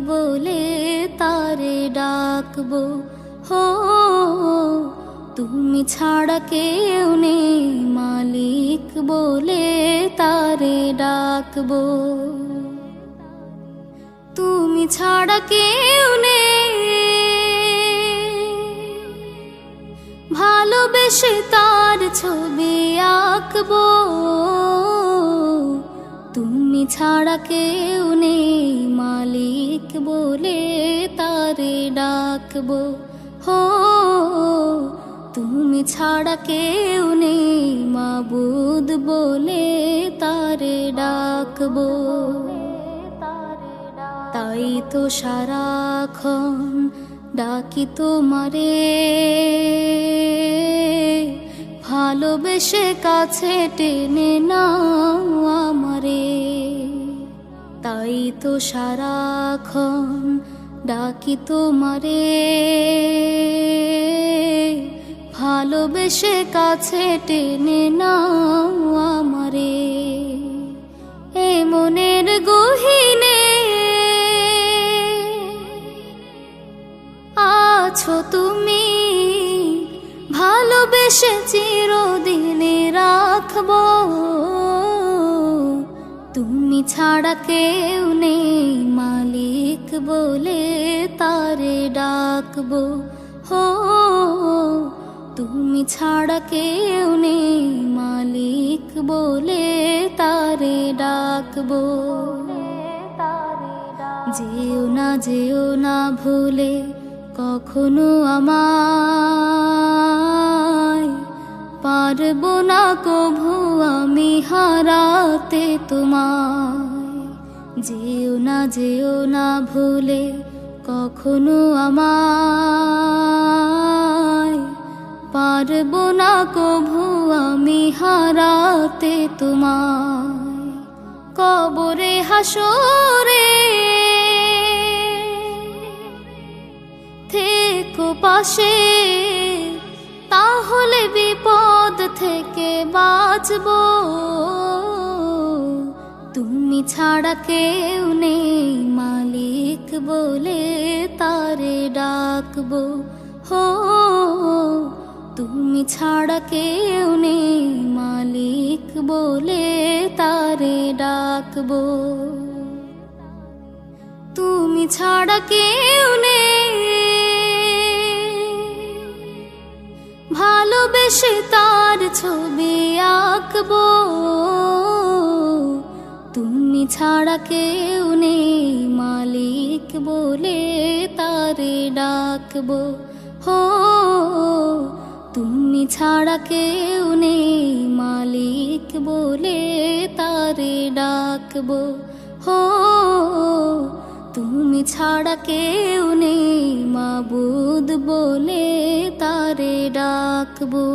बोले तारे डाकबो हो तुमी छाड़ा केउ नेई मालिक बोले तारे डाकबो तुमी छाड़ा केउ नेई भालोबेशे तार छवि आँकबो तुमी छाड़ा केउ नेई मालिक बोले तारे डाकबो हो तुमी छाड़ा केउ नेई माबुद बोले तारे डाकबो ताई तो साराक्षण डाकी तोमारे भालोबेशे काछे टेने नाओ आमारे ताई तो साराक्षण डाकी तोमारे भालोबेशे काछे टेने नाओ आमारे ए मनेर गहीने आछो तुमी भालोबेशे चिरदिने राखबो तुमी छाड़ा केउ नेई मालिक बोले तारे डाकबो हो तुमी छाड़ा केउ नेई मालिक बोले तारे डाकबो जेओ ना भूले कखनो आमाय पारबो ना कभु आमी हाराते तोमाय जेओ ना भूले कखनो आमाय पारबो ना कभु आमी हाराते तोमाय कबरे हाशरे থেকো পাশে তাহলে বিপদ থেকে বাঁচবো তুমি ছাড়া কেউ নেই মালিক বলে তারে ডাকবো হো তুমি ছাড়া কেউ নেই মালিক বলে তারে ডাকবো তুমি ছাড়া কেউ নেই ভালোবেসে তার ছবি আঁকবো তুমি ছাড়া কেউ নেই মালিক বলে তারে ডাকবো হো তুমি ছাড়া কেউ নেই মালিক বলে তারে ডাকবো হো তুমি ছাড়া কেউ নেই মাবুদ বলে তারে ডাকবো।